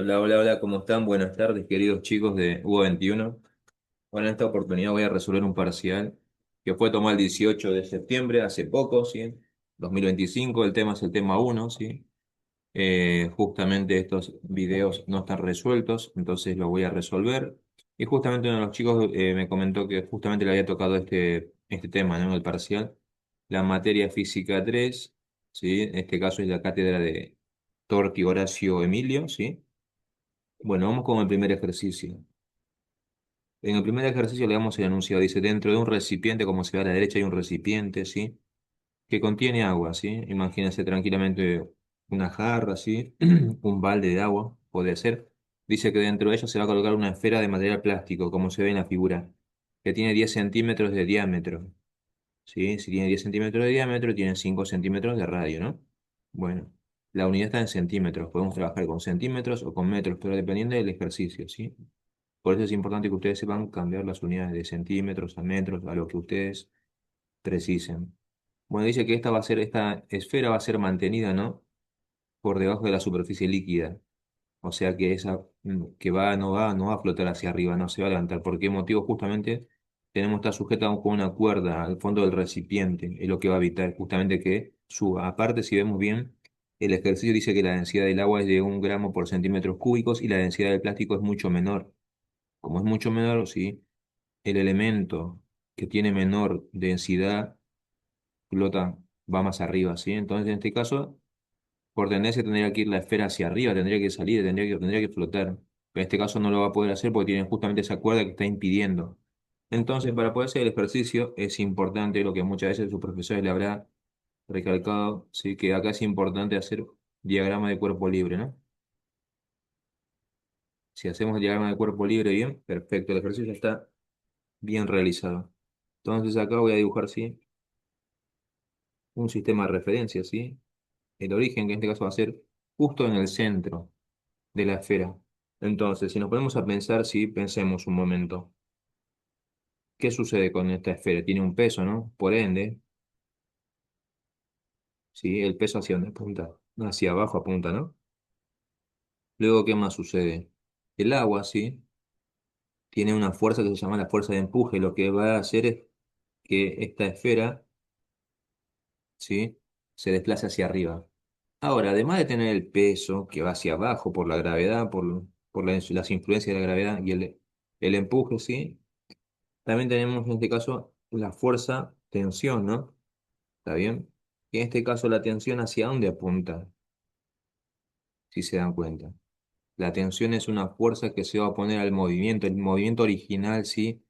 Hola, hola, hola, ¿cómo están? Buenas tardes, queridos chicos de U21. Bueno, en esta oportunidad voy a resolver un parcial que fue tomado el 18 de septiembre, hace poco, ¿sí? 2025. El tema es el tema uno, ¿sí? Justamente estos videos no están resueltos, entonces lo voy a resolver. Y justamente uno de los chicos me comentó que justamente le había tocado este tema, ¿no? El parcial, la materia física 3, ¿sí? En este caso es la cátedra de Torti Horacio Emilio, ¿sí? Bueno, vamos con el primer ejercicio. En el primer ejercicio le damos el enunciado. Dice, dentro de un recipiente, como se ve a la derecha, hay un recipiente, ¿sí? Que contiene agua, ¿sí? Imagínense tranquilamente una jarra, ¿sí? Un balde de agua, puede ser. Dice que dentro de ella se va a colocar una esfera de material plástico, como se ve en la figura, que tiene 10 centímetros de diámetro, ¿sí? Si tiene 10 centímetros de diámetro, tiene 5 centímetros de radio, ¿no? Bueno, la unidad está en centímetros. Podemos trabajar con centímetros o con metros, pero dependiendo del ejercicio, ¿sí? Por eso es importante que ustedes sepan cambiar las unidades de centímetros a metros, a lo que ustedes precisen. Bueno, dice que esta esfera va a ser mantenida, ¿no? Por debajo de la superficie líquida. O sea que que no va a flotar hacia arriba, no se va a levantar. ¿Por qué motivo? Justamente tenemos que estar sujetos con una cuerda al fondo del recipiente. Es lo que va a evitar justamente que suba. Aparte, si vemos bien, el ejercicio dice que la densidad del agua es de 1 gramo por centímetros cúbicos y la densidad del plástico es mucho menor. Como es mucho menor, sí, el elemento que tiene menor densidad flota, va más arriba, ¿sí? Entonces, en este caso, por tendencia tendría que ir la esfera hacia arriba, tendría que salir, tendría que flotar. Pero en este caso no lo va a poder hacer porque tiene justamente esa cuerda que está impidiendo. Entonces, para poder hacer el ejercicio, es importante lo que muchas veces sus profesores le habrá recalcado, ¿sí? Que acá es importante hacer diagrama de cuerpo libre, ¿no? Si hacemos el diagrama de cuerpo libre bien, perfecto, el ejercicio ya está bien realizado. Entonces acá voy a dibujar, ¿sí? Un sistema de referencia, ¿sí? El origen, que en este caso va a ser justo en el centro de la esfera. Entonces, si nos ponemos a pensar, sí, pensemos un momento, ¿qué sucede con esta esfera? Tiene un peso, ¿no? Por ende, sí, el peso hacia dónde apunta, hacia abajo apunta, ¿no? Luego, ¿qué más sucede? El agua, sí, tiene una fuerza que se llama la fuerza de empuje. Lo que va a hacer es que esta esfera, sí, se desplace hacia arriba. Ahora, además de tener el peso que va hacia abajo por la gravedad, por las influencias de la gravedad y el empuje, ¿sí? También tenemos en este caso la fuerza tensión, ¿no? ¿Está bien? Y en este caso la tensión hacia dónde apunta, si se dan cuenta. La tensión es una fuerza que se va a oponer al movimiento. El movimiento original, ¿sí?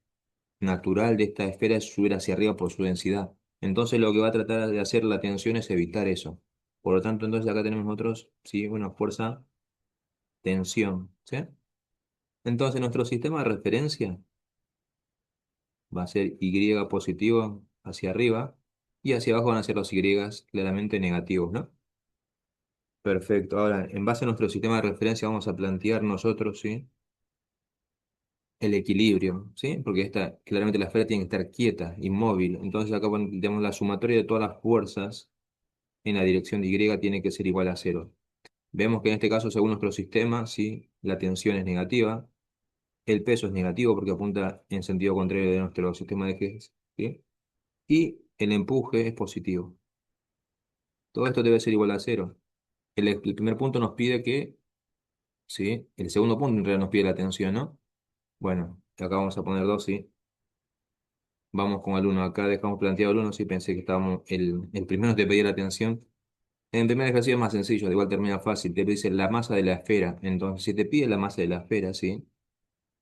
Natural de esta esfera es subir hacia arriba por su densidad. Entonces lo que va a tratar de hacer la tensión es evitar eso. Por lo tanto, entonces acá tenemos nosotros, ¿sí? Una fuerza tensión, ¿sí? Entonces nuestro sistema de referencia va a ser Y positivo hacia arriba y hacia abajo van a ser los Y claramente negativos, ¿no? Perfecto. Ahora, en base a nuestro sistema de referencia vamos a plantear nosotros, ¿sí? El equilibrio, ¿sí? Porque claramente la esfera tiene que estar quieta, inmóvil. Entonces acá tenemos la sumatoria de todas las fuerzas en la dirección de Y tiene que ser igual a cero. Vemos que en este caso, según nuestro sistema, ¿sí? La tensión es negativa, el peso es negativo porque apunta en sentido contrario de nuestro sistema de ejes, ¿sí? Y el empuje es positivo. Todo esto debe ser igual a cero. El primer punto nos pide que, ¿sí? El segundo punto en realidad nos pide la tensión, ¿no? Bueno, acá vamos a poner 2, ¿sí? Vamos con el uno. Acá dejamos planteado el uno, sí, pensé que estábamos. El primero te pedía la tensión. En el primer ejercicio es más sencillo, de igual termina fácil. Te dice la masa de la esfera. Entonces, si te pide la masa de la esfera, ¿sí?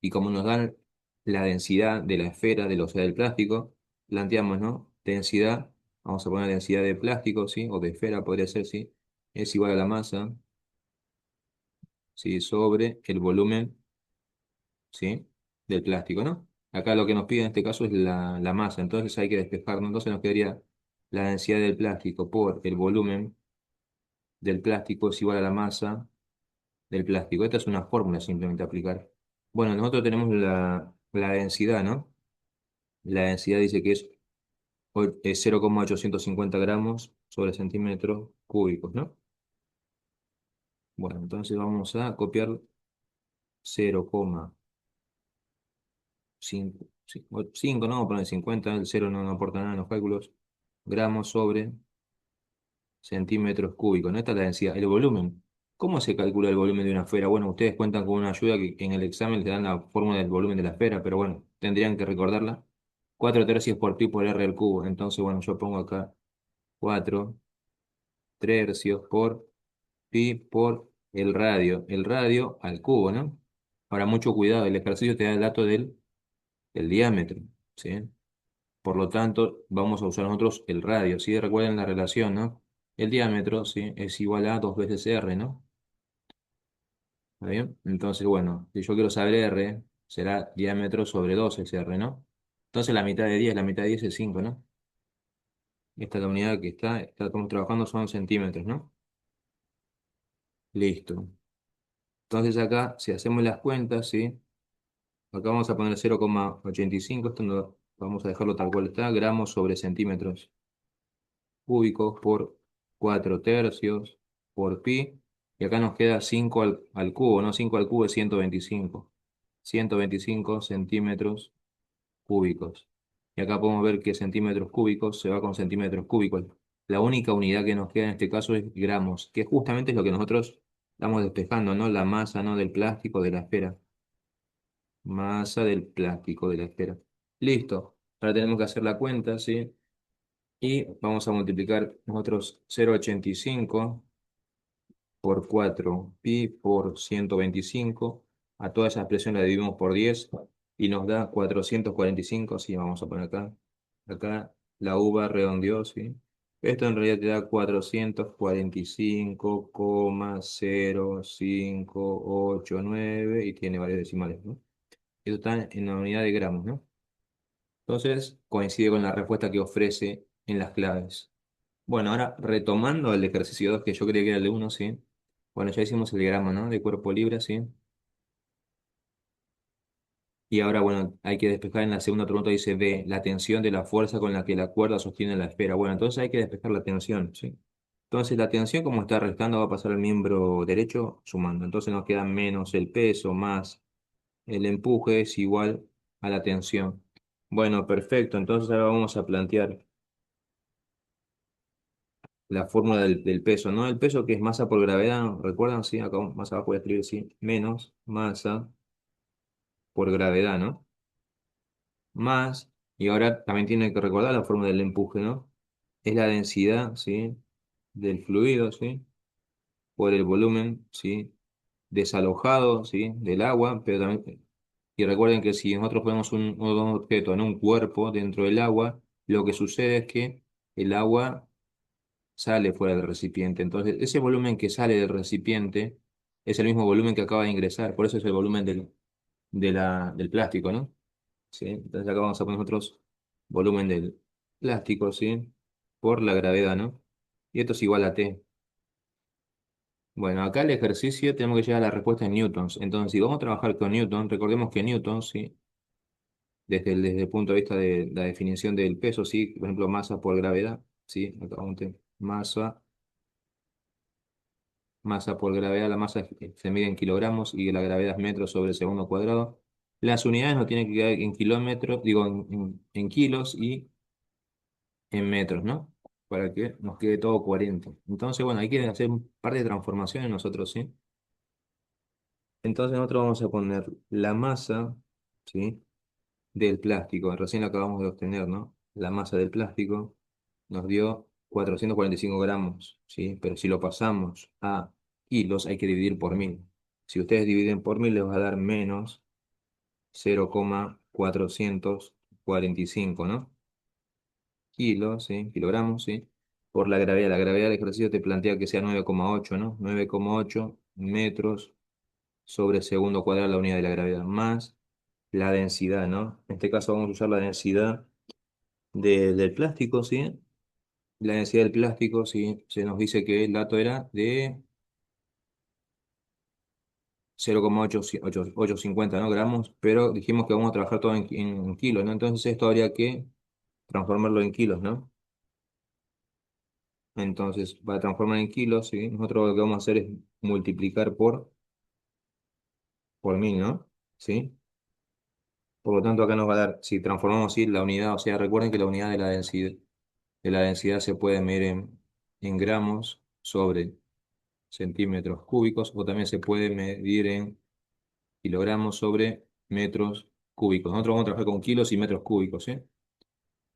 Y como nos dan la densidad de la esfera, o sea, del plástico, planteamos, ¿no? Densidad, vamos a poner densidad de plástico, ¿sí? O de esfera podría ser, ¿sí? Es igual a la masa, ¿sí? Sobre el volumen, ¿sí? Del plástico, ¿no? Acá lo que nos pide en este caso es la masa, entonces hay que despejarnos. Entonces nos quedaría la densidad del plástico por el volumen del plástico es igual a la masa del plástico. Esta es una fórmula simplemente a aplicar. Bueno, nosotros tenemos la densidad, ¿no? La densidad dice que es 0,850 gramos sobre centímetros cúbicos, ¿no? Bueno, entonces vamos a copiar. 0,5, no, vamos a poner 50, el cero no aporta nada en los cálculos, gramos sobre centímetros cúbicos, ¿no? Esta es la densidad. El volumen. ¿Cómo se calcula el volumen de una esfera? Bueno, ustedes cuentan con una ayuda que en el examen les dan la fórmula del volumen de la esfera, pero bueno, tendrían que recordarla. 4 tercios por pi por r al cubo. Entonces, bueno, yo pongo acá 4 tercios por pi por el radio al cubo, ¿no? Ahora, mucho cuidado, el ejercicio te da el dato del diámetro, ¿sí? Por lo tanto, vamos a usar nosotros el radio, ¿sí? Recuerden la relación, ¿no? El diámetro, ¿sí? Es igual a 2 veces r, ¿no? ¿Está bien? Entonces, bueno, si yo quiero saber r, será diámetro sobre 2 es r, ¿no? Entonces la mitad de 10, la mitad de 10 es 5, ¿no? Esta es la unidad que estamos trabajando son centímetros, ¿no? Listo. Entonces acá, si hacemos las cuentas, ¿sí? Acá vamos a poner 0,85, esto no, vamos a dejarlo tal cual está, gramos sobre centímetros cúbicos por 4 tercios por pi, y acá nos queda 5 al cubo, ¿no? 5 al cubo es 125 centímetros cúbicos. Y acá podemos ver que centímetros cúbicos se va con centímetros cúbicos. La única unidad que nos queda en este caso es gramos, que justamente es lo que nosotros estamos despejando, ¿no? La masa, ¿no? Del plástico de la esfera. Masa del plástico de la esfera. Listo. Ahora tenemos que hacer la cuenta, ¿sí? Y vamos a multiplicar nosotros 0,85 por 4 pi por 125. A toda esa expresión la dividimos por 10 y nos da 445. Sí, vamos a poner acá. Acá la uva redondeó, ¿sí? Esto en realidad te da 445,0589 y tiene varios decimales, ¿no? Esto está en la unidad de gramos, ¿no? Entonces coincide con la respuesta que ofrece en las claves. Bueno, ahora retomando el ejercicio 2 que yo creía que era el de 1, ¿sí? Bueno, ya hicimos el diagrama, ¿no? De cuerpo libre, ¿sí? Y ahora, bueno, hay que despejar en la segunda pregunta, dice B, la tensión de la fuerza con la que la cuerda sostiene la esfera. Bueno, entonces hay que despejar la tensión, ¿sí? Entonces la tensión, como está restando, va a pasar al miembro derecho sumando. Entonces nos queda menos el peso más el empuje es igual a la tensión. Bueno, perfecto. Entonces ahora vamos a plantear la fórmula del peso, ¿no? El peso que es masa por gravedad, ¿recuerdan? Sí, acá más abajo voy a escribir, sí, menos masa por gravedad, ¿no? Más, y ahora también tiene que recordar la fórmula del empuje, ¿no? Es la densidad, ¿sí? Del fluido, ¿sí? Por el volumen, ¿sí? Desalojado, ¿sí? Del agua, pero también, y recuerden que si nosotros ponemos un objeto en un cuerpo dentro del agua, lo que sucede es que el agua sale fuera del recipiente. Entonces, ese volumen que sale del recipiente es el mismo volumen que acaba de ingresar, por eso es el volumen del plástico, ¿no? ¿Sí? Entonces acá vamos a poner nosotros volumen del plástico, ¿sí? Por la gravedad, ¿no? Y esto es igual a T. Bueno, acá el ejercicio tenemos que llegar a la respuesta en newtons. Entonces, si vamos a trabajar con newton, recordemos que newton, ¿sí? Desde el punto de vista de la definición del peso, ¿sí? Por ejemplo, masa por gravedad, ¿sí? Acá vamos a tener masa por gravedad, la masa se mide en kilogramos y la gravedad es metros sobre segundo cuadrado. Las unidades no tienen que quedar en kilómetros, digo, en kilos y en metros, ¿no? Para que nos quede todo coherente. Entonces, bueno, hay que hacer un par de transformaciones nosotros, ¿sí? Entonces nosotros vamos a poner la masa, ¿sí? Del plástico. Recién lo acabamos de obtener, ¿no? La masa del plástico nos dio 445 gramos, ¿sí? Pero si lo pasamos a kilos, hay que dividir por 1000. Si ustedes dividen por 1000, les va a dar menos 0,445, ¿no? Kilos, ¿sí? Kilogramos, ¿sí? Por la gravedad. La gravedad del ejercicio te plantea que sea 9,8, ¿no? 9,8 metros sobre segundo cuadrado la unidad de la gravedad, más la densidad, ¿no? En este caso vamos a usar la densidad del plástico, ¿sí? La densidad del plástico, ¿sí? Se nos dice que el dato era de 0,850, ¿no? Gramos, pero dijimos que vamos a trabajar todo en kilos, ¿no? Entonces esto habría que transformarlo en kilos, ¿no? Entonces, para transformar en kilos, ¿sí? Nosotros lo que vamos a hacer es multiplicar por por 1000, ¿no? ¿Sí? Por lo tanto, acá nos va a dar, si transformamos ¿sí? la unidad, o sea, recuerden que la unidad de la densidad se puede medir en gramos sobre centímetros cúbicos o también se puede medir en kilogramos sobre metros cúbicos. Nosotros vamos a trabajar con kilos y metros cúbicos, ¿sí?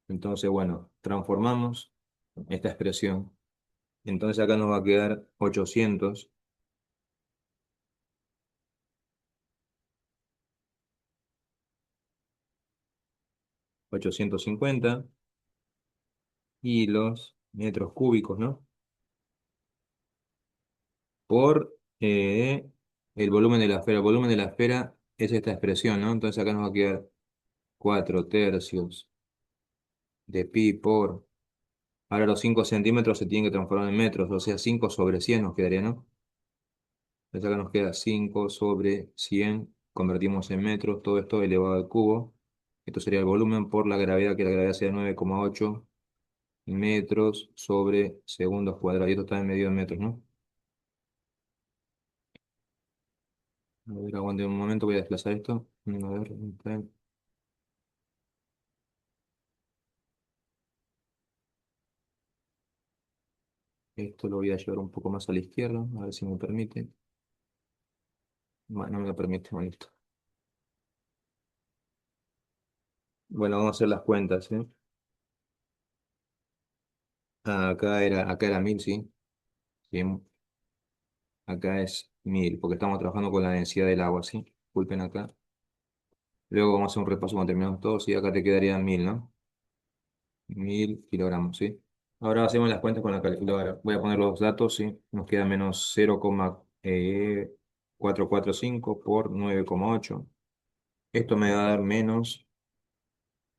Entonces, bueno, transformamos esta expresión. Entonces acá nos va a quedar 850 kilos, metros cúbicos, ¿no? Por el volumen de la esfera. El volumen de la esfera es esta expresión, ¿no? Entonces acá nos va a quedar 4 tercios de pi por... Ahora los 5 centímetros se tienen que transformar en metros, o sea, 5 sobre 100 nos quedaría, ¿no? Entonces acá nos queda 5 sobre 100, convertimos en metros, todo esto elevado al cubo. Esto sería el volumen por la gravedad, que la gravedad sea 9,8 metros sobre segundos cuadrados. Y esto está en medido en metros, ¿no? A ver, aguante un momento, voy a desplazar esto. A ver, esto lo voy a llevar un poco más a la izquierda, a ver si me permite. Bueno, no me lo permite, bueno, listo. Bueno, vamos a hacer las cuentas, ¿sí? Acá era 1000, ¿sí? Bien, acá es 1000 porque estamos trabajando con la densidad del agua, ¿sí? Disculpen acá. Luego vamos a hacer un repaso cuando terminamos todo, ¿sí? Acá te quedarían 1000, ¿no? 1000 kilogramos, ¿sí? Ahora hacemos las cuentas con la calculadora. Voy a poner los datos, ¿sí? Nos queda menos 0,445 por 9,8. Esto me va a dar menos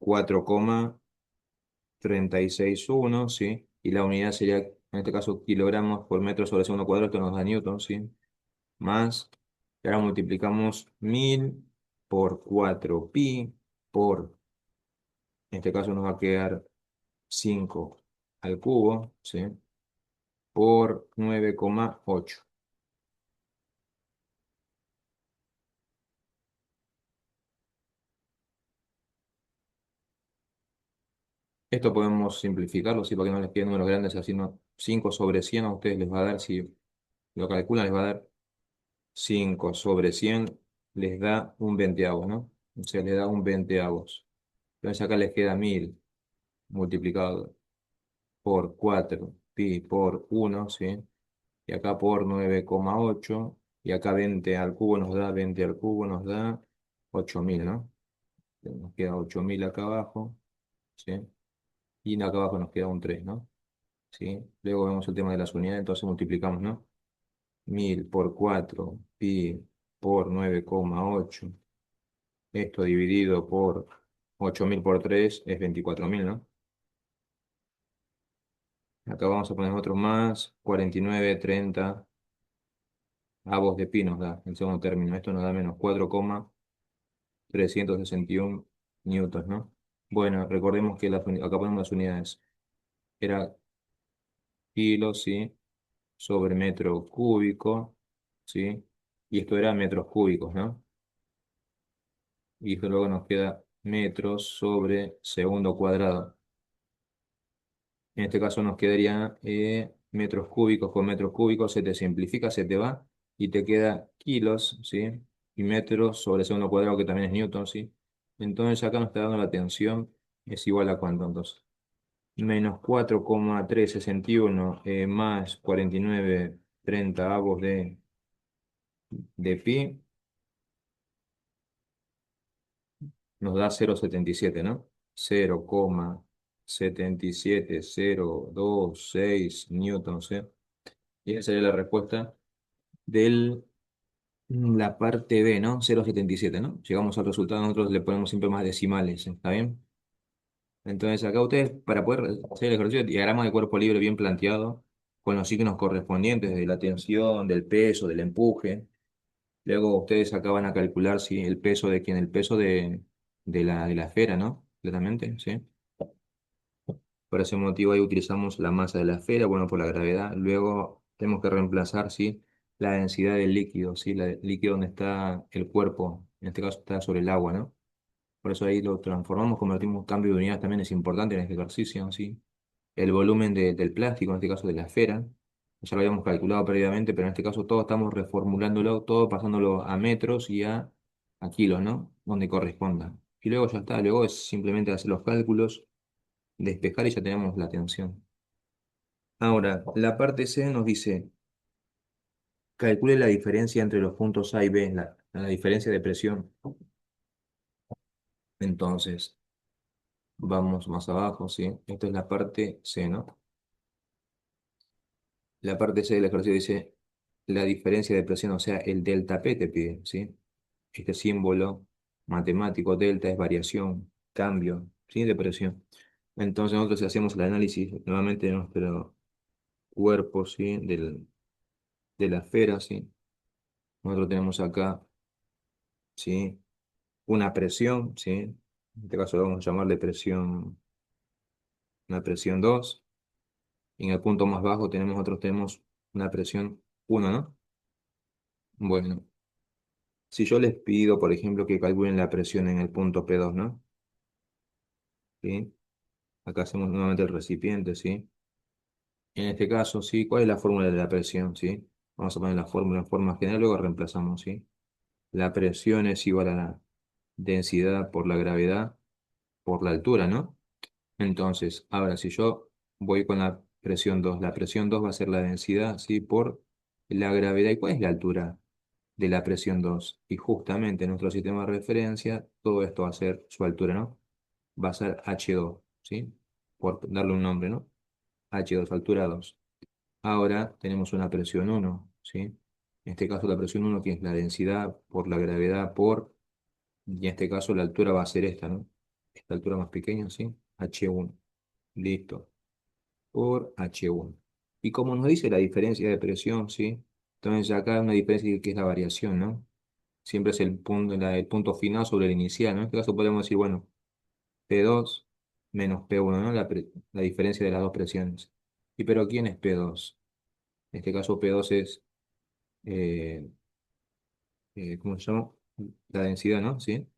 4,361, ¿sí? Y la unidad sería, en este caso, kilogramos por metro sobre segundo cuadrado. Esto nos da newton, ¿sí? Más, y ahora multiplicamos 1000 por 4 pi por, en este caso nos va a quedar 5 al cubo, ¿sí? Por 9,8. Esto podemos simplificarlo, ¿sí? Para que no les queden números grandes, así no. 5 sobre 100 a ustedes les va a dar, si lo calculan, les va a dar 5 sobre 100 les da un veinteavo, ¿no? O sea, les da un veinteavos. Entonces acá les queda 1000 multiplicado por 4 pi por uno, ¿sí? Y acá por 9,8 y acá 20 al cubo nos da 20 al cubo, nos da 8000, ¿no? Nos queda 8000 acá abajo, ¿sí? Y acá abajo nos queda un 3, ¿no? ¿Sí? Luego vemos el tema de las unidades, entonces multiplicamos, ¿no? 1000 por 4 pi por 9,8. Esto dividido por 8000 por 3 es 24.000, ¿no? Acá vamos a poner otro más, 49,30 avos de pi nos da el segundo término. Esto nos da menos 4,361 newtons, ¿no? Bueno, recordemos que acá ponemos las unidades. Era kilos, ¿sí? Sobre metro cúbico, ¿sí? Y esto era metros cúbicos, ¿no? Y esto luego nos queda metros sobre segundo cuadrado. En este caso nos quedaría metros cúbicos con metros cúbicos, se te simplifica, se te va y te queda kilos, ¿sí? Y metros sobre segundo cuadrado, que también es newton, ¿sí? Entonces acá nos está dando la tensión, es igual a cuánto entonces. Menos 4,361 más 49,30 avos de pi nos da 0,77, ¿no? 0,77026 newtons, ¿eh? Y esa sería la respuesta de la parte B, ¿no? 0,77, ¿no? Llegamos al resultado, nosotros le ponemos siempre más decimales, ¿está bien? Entonces acá ustedes, para poder hacer el ejercicio, diagrama de cuerpo libre bien planteado, con los signos correspondientes de la tensión, del peso, del empuje. Luego ustedes acá van a calcular si el peso de quién, el peso de la esfera, ¿no? Claramente, ¿sí? Por ese motivo ahí utilizamos la masa de la esfera, bueno, por la gravedad. Luego tenemos que reemplazar, ¿sí? la densidad del líquido, ¿sí? El líquido donde está el cuerpo, en este caso está sobre el agua, ¿no? Por eso ahí lo transformamos, convertimos cambio de unidades también es importante en este ejercicio, ¿sí? El volumen del plástico, en este caso de la esfera, ya lo habíamos calculado previamente, pero en este caso todo estamos reformulándolo, todo pasándolo a metros y a kilos, ¿no? Donde corresponda. Y luego ya está, luego es simplemente hacer los cálculos, despejar y ya tenemos la tensión. Ahora, la parte C nos dice, calcule la diferencia entre los puntos A y B, la diferencia de presión. Entonces, vamos más abajo, ¿sí? Esta es la parte C, ¿no? La parte C del ejercicio dice la diferencia de presión, o sea, el delta P te pide, ¿sí? Este símbolo matemático delta es variación, cambio, ¿sí? De presión. Entonces nosotros hacemos el análisis nuevamente de nuestro cuerpo, ¿sí? De la esfera, ¿sí? Nosotros tenemos acá, ¿sí? Una presión, ¿sí? En este caso vamos a llamarle presión, una presión 2. Y en el punto más bajo tenemos una presión 1, ¿no? Bueno, si yo les pido, por ejemplo, que calculen la presión en el punto P2, ¿no? ¿Sí? Acá hacemos nuevamente el recipiente, ¿sí? En este caso, ¿sí? ¿Cuál es la fórmula de la presión, ¿sí? Vamos a poner la fórmula en forma general, luego reemplazamos, ¿sí? La presión es igual a la densidad por la gravedad por la altura, ¿no? Entonces, ahora si yo voy con la presión 2 va a ser la densidad, ¿sí? Por la gravedad. ¿Y cuál es la altura de la presión 2? Y justamente en nuestro sistema de referencia, todo esto va a ser su altura, ¿no? Va a ser H2, ¿sí? Por darle un nombre, ¿no? H2, altura 2. Ahora tenemos una presión 1, ¿sí? En este caso la presión 1 que es la densidad por la gravedad por, y en este caso la altura va a ser esta, ¿no? Esta altura más pequeña, ¿sí? H1. Listo. Por H1. Y como nos dice la diferencia de presión, ¿sí? Entonces acá hay una diferencia que es la variación, ¿no? Siempre es el punto final sobre el inicial, ¿no? En este caso podemos decir, bueno, P2 menos P1, ¿no? La diferencia de las dos presiones. ¿Y pero quién es P2? En este caso P2 es, eh, ¿cómo se llama? La densidad, ¿no? ¿Sí? En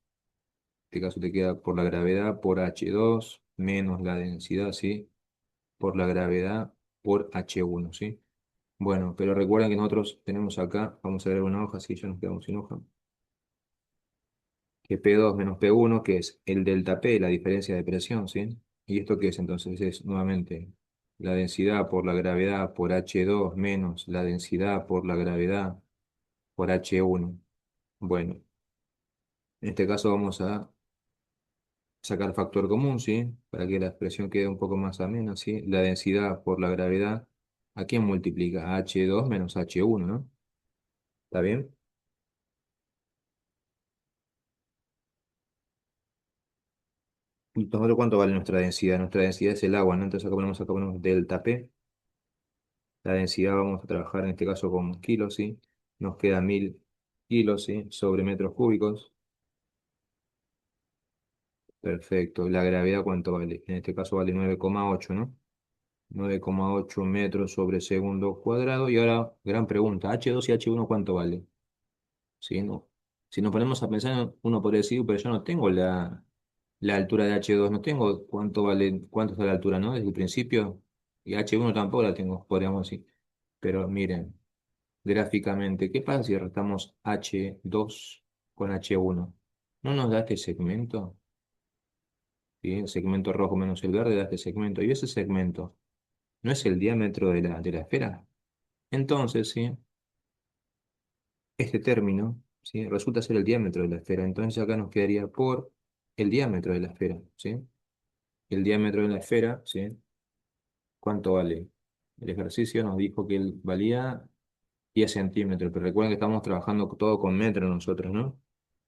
este caso te queda por la gravedad por H2 menos la densidad, ¿sí? Por la gravedad por H1, ¿sí? Bueno, pero recuerden que nosotros tenemos acá, vamos a ver una hoja, así ya nos quedamos sin hoja, que P2 menos P1, que es el delta P, la diferencia de presión, ¿sí? ¿Y esto qué es entonces? Es nuevamente la densidad por la gravedad por H2 menos la densidad por la gravedad por H1. Bueno, en este caso vamos a sacar factor común, ¿sí? Para que la expresión quede un poco más amena, ¿sí? La densidad por la gravedad, ¿a quién multiplica? H2 menos H1, ¿no? ¿Está bien? Entonces, ¿cuánto vale nuestra densidad? Nuestra densidad es el agua, ¿no? Entonces acá ponemos delta P. La densidad vamos a trabajar en este caso con kilos, ¿sí? Nos queda 1000 kilos, ¿sí? Sobre metros cúbicos. Perfecto. ¿La gravedad cuánto vale? En este caso vale 9,8, ¿no? 9,8 metros sobre segundo cuadrado. Y ahora, gran pregunta, H2 y H1 ¿cuánto vale? ¿Sí? No. Si nos ponemos a pensar, uno podría decir, pero yo no tengo la altura de H2, no tengo cuánto vale, cuánto está la altura, ¿no? Desde el principio, y H1 tampoco la tengo, podríamos decir. Pero miren, gráficamente, ¿qué pasa si restamos H2 con H1? ¿No nos da este segmento? ¿Sí? El segmento rojo menos el verde da este segmento. Y ese segmento no es el diámetro de la esfera. Entonces, ¿sí? Este término, ¿sí? Resulta ser el diámetro de la esfera. Entonces acá nos quedaría por el diámetro de la esfera, ¿sí? El diámetro de la esfera, ¿sí? ¿Cuánto vale? El ejercicio nos dijo que valía 10 centímetros, pero recuerden que estamos trabajando todo con metros nosotros, ¿no?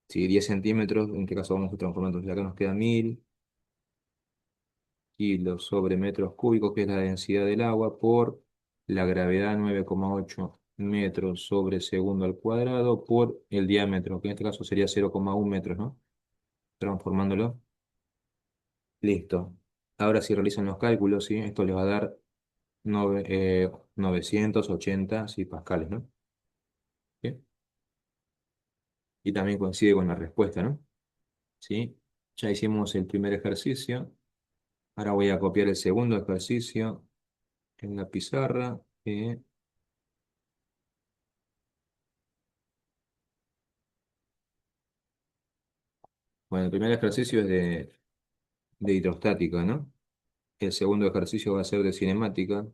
Si 10 centímetros, en este caso vamos a transformar, entonces acá nos queda 1000 kilos sobre metros cúbicos, que es la densidad del agua, por la gravedad 9,8 metros sobre segundo al cuadrado, por el diámetro, que en este caso sería 0,1 metros, ¿no? Transformándolo. Listo. Ahora si realizan los cálculos, ¿sí? Esto les va a dar 980, sí, pascales, ¿no? y también coincide con la respuesta, ¿no? ¿Sí? Ya hicimos el primer ejercicio. Ahora voy a copiar el segundo ejercicio en la pizarra. Bueno, el primer ejercicio es de hidrostática, ¿no? El segundo ejercicio va a ser de cinemática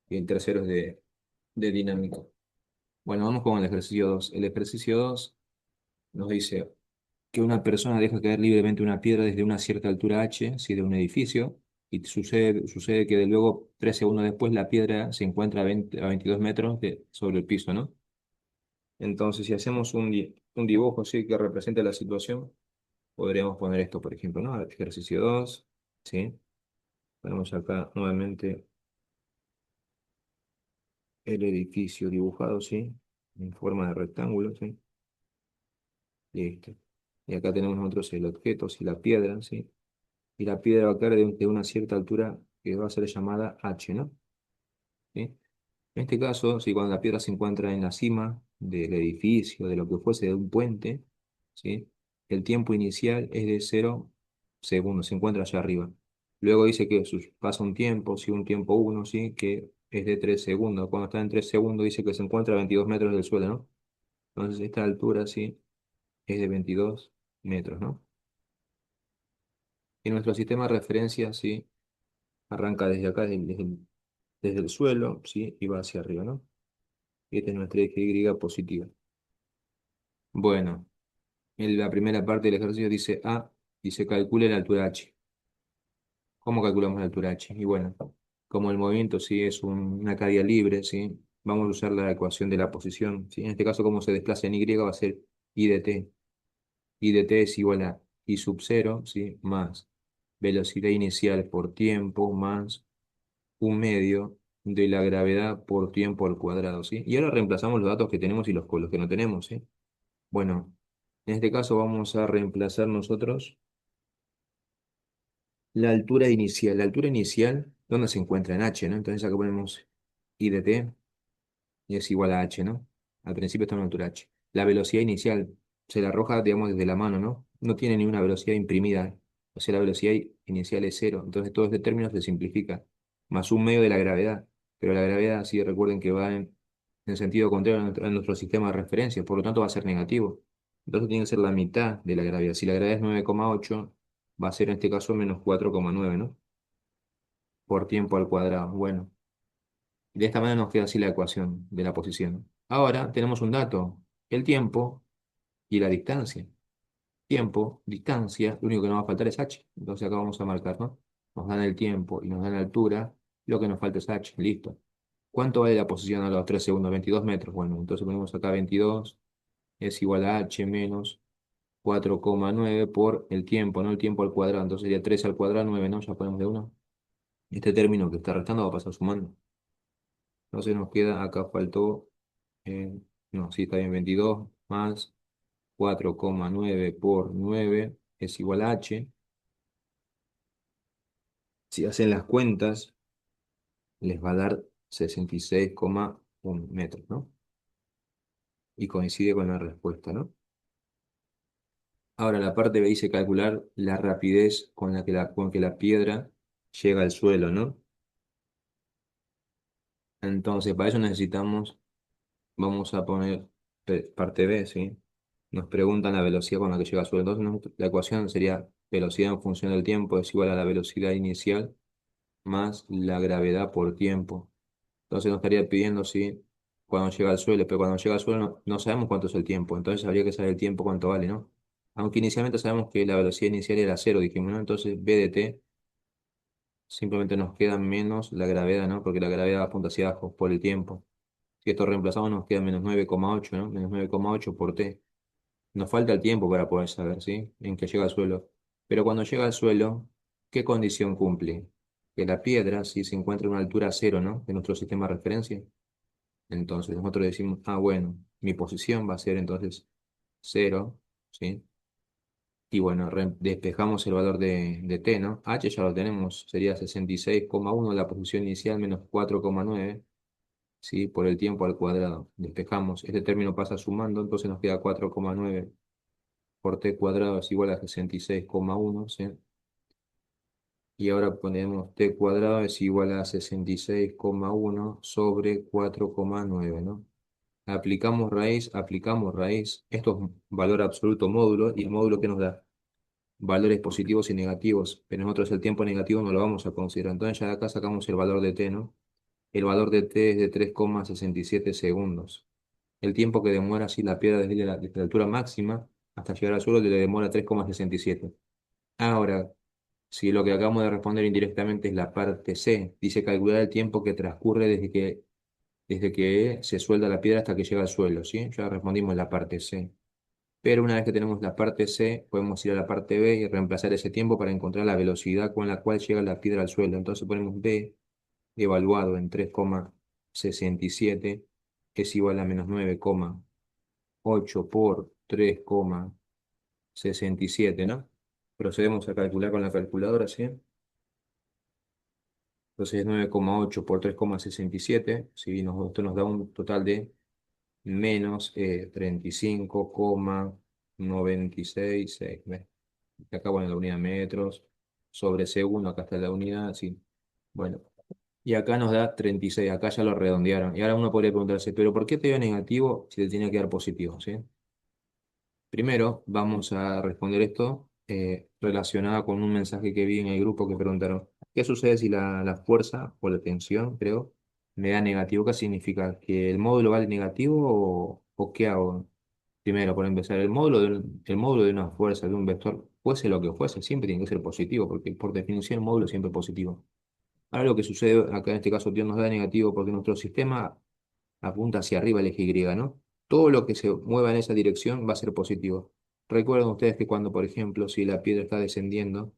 y el tercero es de dinámica. Bueno, vamos con el ejercicio 2. El ejercicio 2 nos dice que una persona deja caer libremente una piedra desde una cierta altura h, si de un edificio, y sucede que de luego, 3 segundos después, la piedra se encuentra a 22 metros sobre el piso, ¿no? Entonces, si hacemos un dibujo así que represente la situación, podríamos poner esto, por ejemplo, ¿no? Ejercicio 2, ¿sí? Ponemos acá nuevamente el edificio dibujado, ¿sí? En forma de rectángulo, ¿sí? Listo. Y acá tenemos nosotros el objeto, ¿sí? La piedra, ¿sí? Y la piedra va a caer de una cierta altura que va a ser llamada H, ¿no? ¿Sí? En este caso, si cuando la piedra se encuentra en la cima del edificio, de lo que fuese de un puente, ¿sí? El tiempo inicial es de 0 segundos, se encuentra allá arriba. Luego dice que pasa un tiempo, sí, un tiempo uno, ¿sí? Que es de 3 segundos. Cuando está en 3 segundos dice que se encuentra a 22 metros del suelo, ¿no? Entonces esta altura, sí, es de 22 metros, ¿no? Y nuestro sistema de referencia, sí, arranca desde acá, desde el suelo, ¿sí? Y va hacia arriba, ¿no? Y esta es nuestra eje Y positiva. Bueno, en la primera parte del ejercicio dice A y se calcula la altura H. ¿Cómo calculamos la altura H? Y bueno, como el movimiento sí es una caída libre, ¿sí? Vamos a usar la ecuación de la posición, ¿sí? En este caso, como se desplaza en Y, va a ser I de T. I de T es igual a I sub 0, ¿sí? Más velocidad inicial por tiempo, más un medio de la gravedad por tiempo al cuadrado, ¿sí? Y ahora reemplazamos los datos que tenemos y los con los que no tenemos, ¿sí? Bueno, en este caso vamos a reemplazar nosotros la altura inicial. La altura inicial, ¿dónde se encuentra? En H, ¿no? Entonces acá ponemos I de t y es igual a H, ¿no? Al principio está en altura H. La velocidad inicial se la arroja, digamos, desde la mano, ¿no? No tiene ninguna velocidad imprimida. O sea, la velocidad inicial es cero. Entonces todo este término se simplifica. Más un medio de la gravedad. Pero la gravedad, sí, recuerden que va en sentido contrario a nuestro sistema de referencia. Por lo tanto, va a ser negativo. Entonces tiene que ser la mitad de la gravedad. Si la gravedad es 9,8 va a ser en este caso menos 4,9, ¿no? Por tiempo al cuadrado. Bueno, de esta manera nos queda así la ecuación de la posición. Ahora tenemos un dato, el tiempo y la distancia. Tiempo, distancia, lo único que nos va a faltar es h. Entonces acá vamos a marcar, ¿no? Nos dan el tiempo y nos dan la altura, lo que nos falta es h, listo. ¿Cuánto vale la posición a los 3 segundos? 22 metros. Bueno, entonces ponemos acá 22 es igual a h menos 4,9 por el tiempo, ¿no? El tiempo al cuadrado. Entonces sería 3 al cuadrado, 9, ¿no? Ya ponemos de uno. Este término que está restando va a pasar sumando. Entonces nos queda, acá faltó, eh, no, sí, está bien, 22 más 4,9 por 9 es igual a h. Si hacen las cuentas, les va a dar 66,1 metros, ¿no? Y coincide con la respuesta, ¿no? Ahora la parte B dice calcular la rapidez con que la piedra llega al suelo, ¿no? Entonces, para eso necesitamos, vamos a poner parte B, ¿sí? Nos preguntan la velocidad con la que llega al suelo. Entonces, la ecuación sería velocidad en función del tiempo es igual a la velocidad inicial más la gravedad por tiempo. Entonces nos estaría pidiendo si cuando llega al suelo, pero cuando llega al suelo no sabemos cuánto es el tiempo, entonces habría que saber el tiempo cuánto vale, ¿no? Aunque inicialmente sabemos que la velocidad inicial era cero, dijimos, ¿no? Entonces b de t simplemente nos queda menos la gravedad, ¿no? Porque la gravedad apunta hacia abajo por el tiempo. Si esto reemplazamos nos queda menos 9,8, ¿no? Menos 9,8 por t. Nos falta el tiempo para poder saber, ¿sí? En que llega al suelo. Pero cuando llega al suelo, ¿qué condición cumple? Que la piedra, si se encuentra a una altura cero, ¿no? De nuestro sistema de referencia. Entonces nosotros decimos, bueno, mi posición va a ser entonces cero, ¿sí? Y bueno, despejamos el valor de t, ¿no? H ya lo tenemos, sería 66,1 la posición inicial menos 4,9. ¿sí? Por el tiempo al cuadrado. Despejamos. Este término pasa sumando, entonces nos queda 4,9 por t cuadrado es igual a 66,1, ¿sí? Y ahora ponemos t cuadrado es igual a 66,1 sobre 4,9, ¿no? Aplicamos raíz. Esto es un valor absoluto módulo, y el módulo que nos da valores positivos y negativos, pero nosotros el tiempo negativo no lo vamos a considerar. Entonces ya de acá sacamos el valor de t, ¿no? El valor de t es de 3,67 segundos. El tiempo que demora así la piedra desde la altura máxima hasta llegar al suelo le demora 3,67. Ahora, si lo que acabamos de responder indirectamente es la parte C, dice calcular el tiempo que transcurre desde que se suelda la piedra hasta que llega al suelo, ¿sí? Ya respondimos la parte C. Pero una vez que tenemos la parte C, podemos ir a la parte B y reemplazar ese tiempo para encontrar la velocidad con la cual llega la piedra al suelo. Entonces ponemos B evaluado en 3,67 es igual a menos 9,8 por 3,67, ¿no? Procedemos a calcular con la calculadora, ¿sí? Entonces 9,8 por 3,67, si esto nos da un total de menos 35,966. ¿Ves? Acá, bueno, la unidad metros, sobre segundo, acá está la unidad, sí. Bueno, y acá nos da 36, acá ya lo redondearon. Y ahora uno podría preguntarse, ¿pero por qué te dio negativo si te tiene que dar positivo? ¿Sí? Primero, vamos a responder esto relacionado con un mensaje que vi en el grupo que preguntaron, ¿qué sucede si la fuerza o la tensión, creo, me da negativo? ¿Qué significa? ¿Que el módulo vale negativo o qué hago? Primero, por empezar, el módulo de una fuerza, de un vector, fuese lo que fuese, siempre tiene que ser positivo, porque por definición el módulo siempre es positivo. Ahora lo que sucede acá en este caso, Dios nos da negativo porque nuestro sistema apunta hacia arriba el eje Y, ¿no? Todo lo que se mueva en esa dirección va a ser positivo. Recuerden ustedes que cuando, por ejemplo, si la piedra está descendiendo,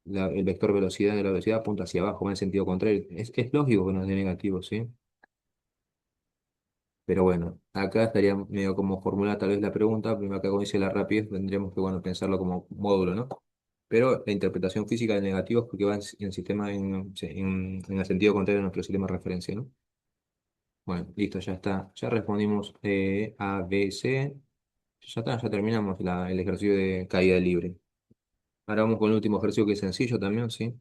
el vector velocidad de la velocidad apunta hacia abajo, va en sentido contrario. Es lógico que nos dé negativo, ¿sí? Pero bueno, acá estaría medio como formular tal vez la pregunta, primero acá como dice la rapidez, tendríamos que, bueno, pensarlo como módulo, ¿no? Pero la interpretación física del negativo es porque va en sistema, en el sentido contrario de nuestro sistema de referencia, ¿no? Bueno, listo, ya está. Ya respondimos A, B, C. Ya está, ya terminamos el ejercicio de caída libre. Ahora vamos con el último ejercicio que es sencillo también, ¿sí?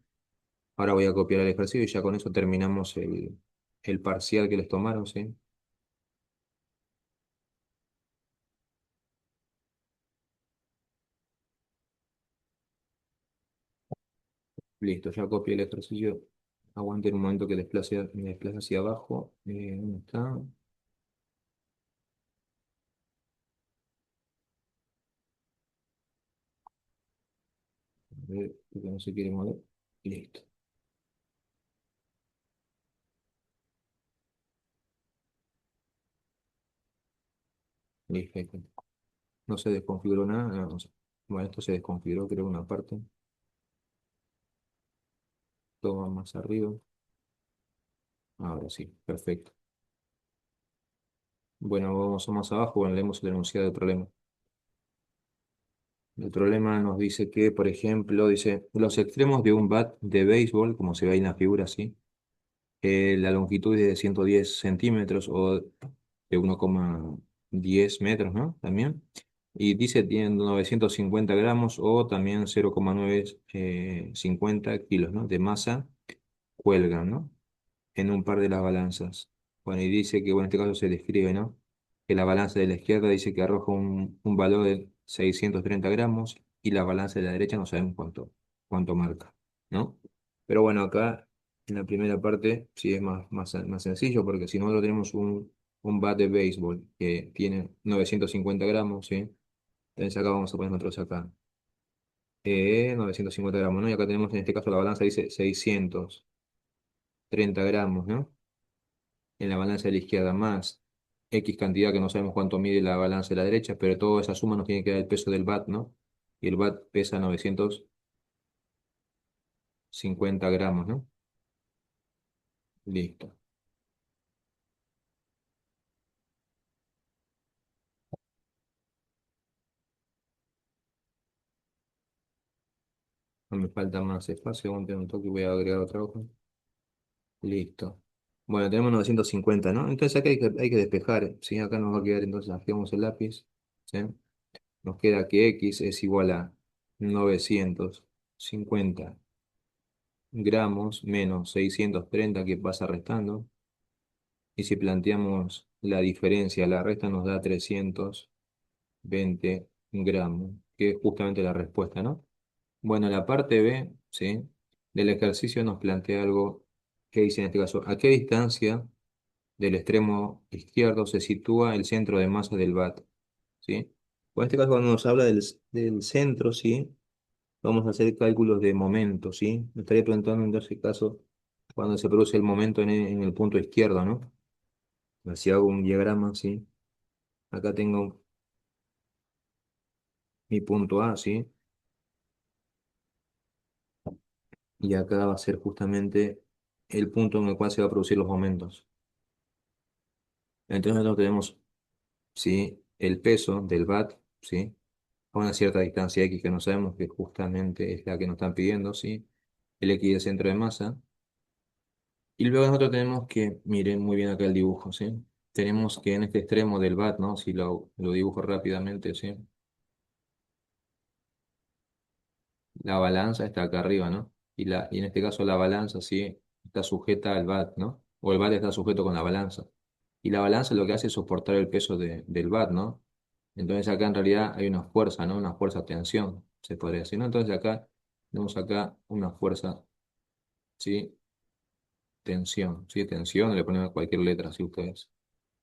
Ahora voy a copiar el ejercicio y ya con eso terminamos el parcial que les tomaron, ¿sí? Listo, ya copié el ejercicio. Aguanten un momento que me desplace hacia abajo. ¿Dónde está? A ver, porque no se quiere mover. Listo. Listo, ahí está. No se desconfiguró nada. No sé. Bueno, esto se desconfiguró, creo, una parte. Toma más arriba. Ahora sí, perfecto. Bueno, vamos a más abajo, bueno, leemos el enunciado del problema. El problema nos dice que, por ejemplo, dice, los extremos de un bat de béisbol, como se ve ahí en la figura, ¿sí? La longitud es de 110 centímetros o de 1,10 metros, ¿no? También. Y dice tiene 950 gramos o también 0,950 kilos, ¿no? De masa cuelgan, ¿no? En un par de las balanzas. Bueno, y dice que, bueno, en este caso se describe, ¿no? Que la balanza de la izquierda dice que arroja un valor de 630 gramos y la balanza de la derecha no sabemos cuánto marca, ¿no? Pero bueno, acá en la primera parte sí es más sencillo porque si nosotros tenemos un bat de béisbol que tiene 950 gramos, ¿sí? Entonces acá vamos a poner nosotros acá 950 gramos, ¿no? Y acá tenemos en este caso la balanza dice 630 gramos, ¿no? En la balanza de la izquierda más X cantidad que no sabemos cuánto mide la balanza de la derecha, pero toda esa suma nos tiene que dar el peso del VAT, ¿no? Y el VAT pesa 950 gramos, ¿no? Listo. No me falta más espacio, aguanten un toque y voy a agregar otra hoja. Listo. Bueno, tenemos 950, ¿no? Entonces acá hay que despejar, ¿sí? Acá nos va a quedar, entonces afilamos el lápiz, ¿sí? Nos queda que X es igual a 950 gramos menos 630 que pasa restando. Y si planteamos la diferencia, la resta nos da 320 gramos, que es justamente la respuesta, ¿no? Bueno, la parte B, ¿sí? Del ejercicio nos plantea algo que dice en este caso, ¿a qué distancia del extremo izquierdo se sitúa el centro de masa del VAT? ¿Sí? Pues en este caso, cuando nos habla del centro, ¿sí? Vamos a hacer cálculos de momento, ¿sí? Me estaría preguntando en ese caso cuando se produce el momento en el punto izquierdo, ¿no? Si hago un diagrama, ¿sí? Acá tengo mi punto A, ¿sí? Y acá va a ser justamente el punto en el cual se va a producir los momentos. Entonces nosotros tenemos, ¿sí? El peso del VAT, ¿sí? A una cierta distancia X que no sabemos que justamente es la que nos están pidiendo, ¿sí? El X del centro de masa. Y luego nosotros tenemos que, miren muy bien acá el dibujo, ¿sí? Tenemos que en este extremo del VAT, ¿no? Si lo dibujo rápidamente, ¿sí? La balanza está acá arriba, ¿no? Y en este caso la balanza, sí, está sujeta al VAT, ¿no? O el VAT está sujeto con la balanza. Y la balanza lo que hace es soportar el peso del VAT, ¿no? Entonces acá en realidad hay una fuerza, ¿no? Una fuerza tensión, se podría decir, ¿no? Entonces acá tenemos acá una fuerza, ¿sí? Tensión, ¿sí? Tensión, le ponemos cualquier letra, si ustedes.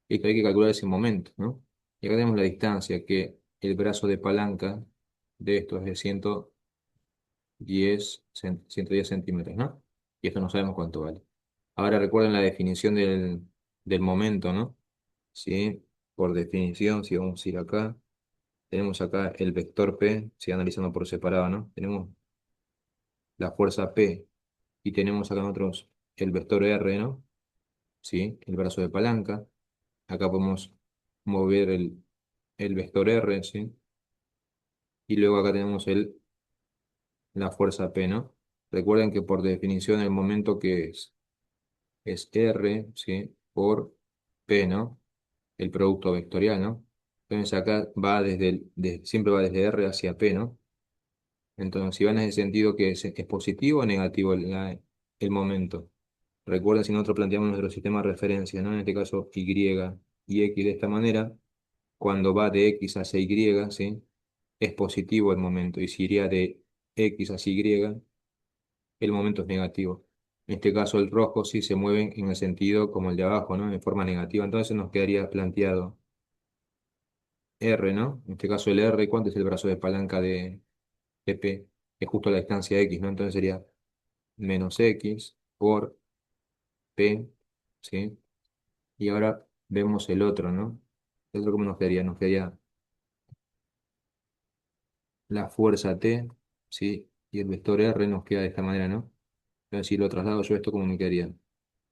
Y que hay que calcular ese momento, ¿no? Y acá tenemos la distancia, que el brazo de palanca de esto es de 110 centímetros, ¿no? Y esto no sabemos cuánto vale. Ahora recuerden la definición del momento, ¿no? ¿Sí? Por definición, si vamos a ir acá, tenemos acá el vector P, si analizando por separado, ¿no? Tenemos la fuerza P y tenemos acá nosotros el vector R, ¿no? ¿Sí? El brazo de palanca. Acá podemos mover el vector R, ¿sí? Y luego acá tenemos la fuerza P, ¿no? Recuerden que por definición el momento que es R, ¿sí? Por P, ¿no? El producto vectorial, ¿no? Entonces acá va siempre va desde R hacia P, ¿no? Entonces, si va en ese sentido que es positivo o negativo el momento. Recuerden si nosotros planteamos nuestro sistema de referencia, ¿no? En este caso Y y X de esta manera, cuando va de X hacia Y, ¿sí? Es positivo el momento. Y si iría de X hacia Y, el momento es negativo. En este caso el rojo sí se mueve en el sentido como el de abajo, ¿no? En forma negativa. Entonces nos quedaría planteado R, ¿no? En este caso el R, ¿cuánto es el brazo de palanca de P? Es justo la distancia X, ¿no? Entonces sería menos X por P, ¿sí? Y ahora vemos el otro, ¿no? El otro, ¿cómo nos quedaría? Nos quedaría la fuerza T, ¿sí? Y el vector R nos queda de esta manera, ¿no? Entonces si lo traslado yo esto, ¿cómo me quedaría?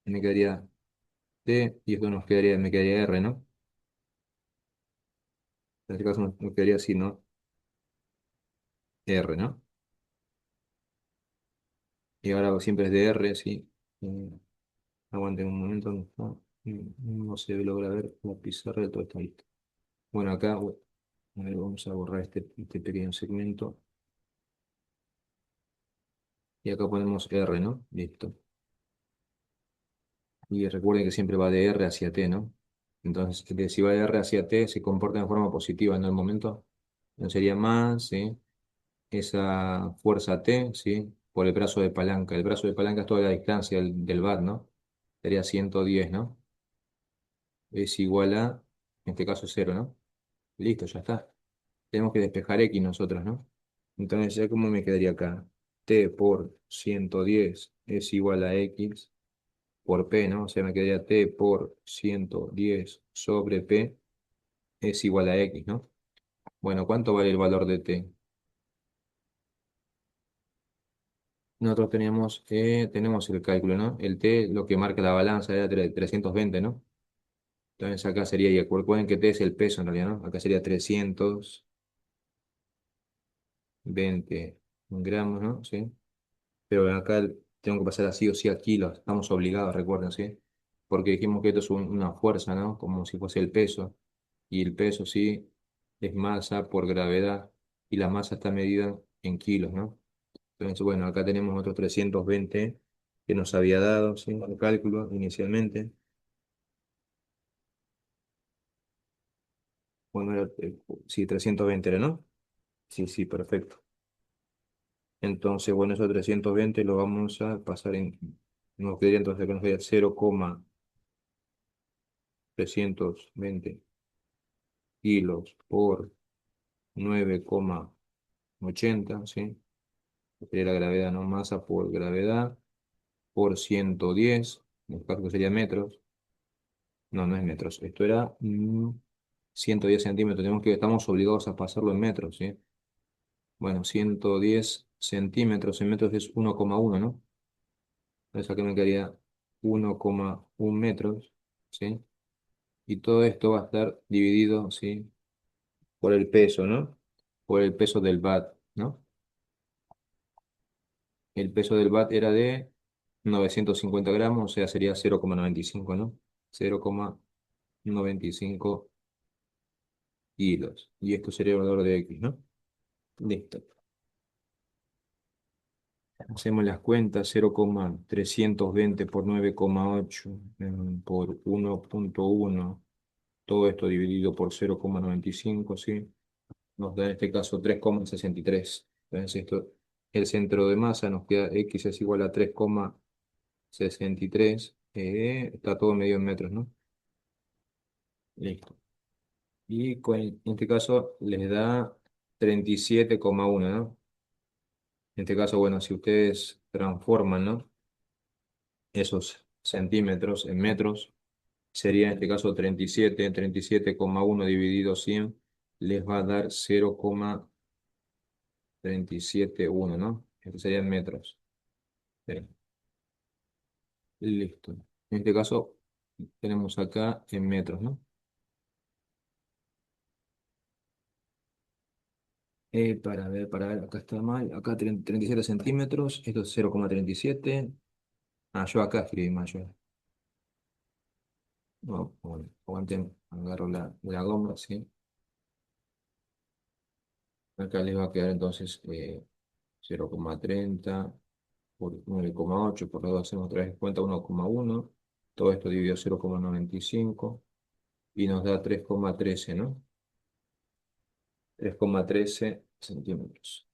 Me quedaría T y esto me quedaría R, ¿no? En este caso nos quedaría así, ¿no? R, ¿no? Y ahora siempre es de R, ¿sí? Eh, Aguanten un momento, no, no se logra ver la pizarra de todo está listo. Bueno, acá a ver, vamos a borrar este pequeño segmento y acá ponemos R, ¿no? Listo. Y recuerden que siempre va de R hacia T, ¿no? Entonces, si va de R hacia T, se comporta de forma positiva en el momento. Entonces sería más, ¿sí? Esa fuerza T, ¿sí? Por el brazo de palanca. El brazo de palanca es toda la distancia del VAT, ¿no? Sería 110, ¿no? Es igual a, en este caso, cero, ¿no? Listo, ya está. Tenemos que despejar X nosotros, ¿no? Entonces, ¿ya cómo me quedaría acá? T por 110 es igual a X por P, ¿no? O sea, me quedaría T por 110 sobre P es igual a X, ¿no? Bueno, ¿cuánto vale el valor de T? Nosotros tenemos el cálculo, ¿no? El T, lo que marca la balanza era 320, ¿no? Entonces acá sería, y recuerden que T es el peso en realidad, ¿no? Acá sería 320 gramos, ¿no? ¿Sí? Pero acá tengo que pasar así o sí a kilos, estamos obligados, recuerden, ¿sí? porque dijimos que esto es una fuerza, ¿no? Como si fuese el peso. Y el peso, sí, es masa por gravedad. Y la masa está medida en kilos, ¿no? Entonces, bueno, acá tenemos otros 320 que nos había dado, ¿sí? El cálculo inicialmente. Bueno, sí, 320 era, ¿no? Sí, sí, perfecto. Entonces, bueno, esos 320 lo vamos a pasar nos quedaría entonces que nos quedaría 0,320 kilos por 9,80, ¿sí? Sería la gravedad, ¿no? Masa por gravedad por 110, en este caso sería metros. No, no es metros. Esto era 110 centímetros. Estamos obligados a pasarlo en metros, ¿sí? Bueno, 110 centímetros en metros es 1,1, ¿no? Entonces acá me quedaría 1,1 metros, ¿sí? Y todo esto va a estar dividido, ¿sí? Por el peso, ¿no? Por el peso del bat, ¿no? El peso del bat era de 950 gramos, o sea, sería 0,95, ¿no? 0,95 kilos. Y esto sería el valor de X, ¿no? Listo. Hacemos las cuentas, 0,320 por 9,8 por 1,1. Todo esto dividido por 0,95, ¿sí? Nos da en este caso 3,63. Entonces esto, el centro de masa nos queda X es igual a 3,63. Está todo medio en metros, ¿no? Listo. Y en este caso les da 37,1, ¿no? En este caso, bueno, si ustedes transforman, ¿no? Esos centímetros en metros, sería en este caso 37,1 dividido 100 les va a dar 0,371, ¿no? Esto serían metros. Sí. Listo. En este caso tenemos acá en metros, ¿no? Para ver, acá está mal. Acá 37 centímetros, esto es 0,37. Ah, yo acá escribí mal yo. No, bueno, aguanten, agarro la goma, ¿sí? Acá les va a quedar entonces 0,30 por 9,8 por los dos hacemos otra vez cuenta 1,1. Todo esto dividido 0,95 y nos da 3,13, ¿no? 3,13 centímetros.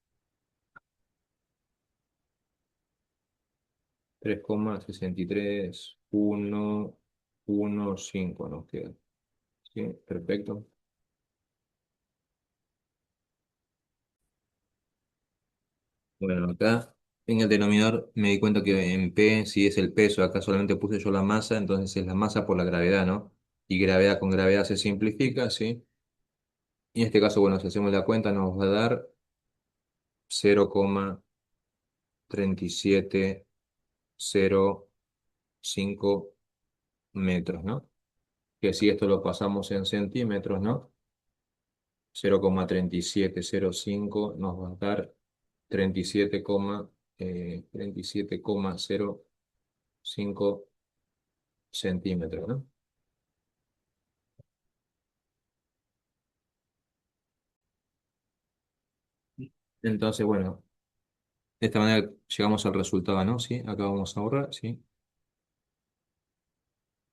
3,63115 nos queda. ¿Sí? Perfecto. Bueno, acá en el denominador me di cuenta que en P, si es el peso, acá solamente puse yo la masa, entonces es la masa por la gravedad, ¿no? Y gravedad con gravedad se simplifica, ¿sí? Y en este caso, bueno, si hacemos la cuenta, nos va a dar 0,3705 metros, ¿no? Que si esto lo pasamos en centímetros, ¿no? 0,3705 nos va a dar 37,05 centímetros, ¿no? Entonces, bueno, de esta manera llegamos al resultado, ¿no? Sí, acá vamos a ahorrar, ¿sí?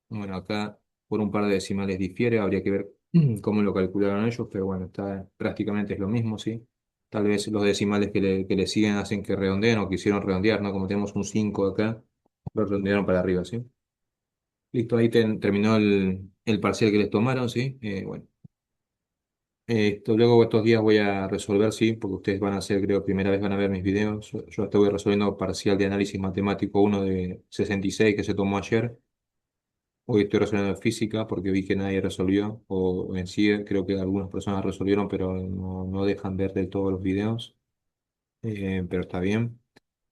Bueno, acá por un par de decimales difiere, habría que ver cómo lo calcularon ellos, pero bueno, está, prácticamente es lo mismo, ¿sí? Tal vez los decimales que le siguen hacen que redondeen o quisieron redondear, ¿no? Como tenemos un 5 acá, lo redondearon para arriba, ¿sí? Listo, ahí terminó el parcial que les tomaron, ¿sí? Bueno, luego estos días voy a resolver, sí, porque ustedes van a hacer, creo, primera vez van a ver mis videos. Yo estoy resolviendo parcial de análisis matemático uno de 66 que se tomó ayer. Hoy estoy resolviendo física porque vi que nadie resolvió, o en sí creo que algunas personas resolvieron, pero no dejan ver del todo los videos. Pero está bien,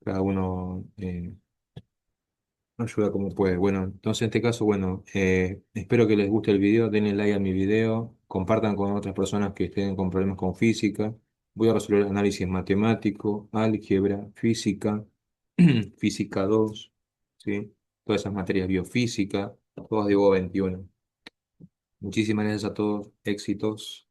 cada uno ayuda como puede. Bueno, entonces en este caso, bueno, espero que les guste el video, denle like a mi video, compartan con otras personas que estén con problemas con física. Voy a resolver análisis matemático, álgebra, física, física 2, ¿sí? todas esas materias, biofísica, todas de Hugo 21. Muchísimas gracias a todos, éxitos.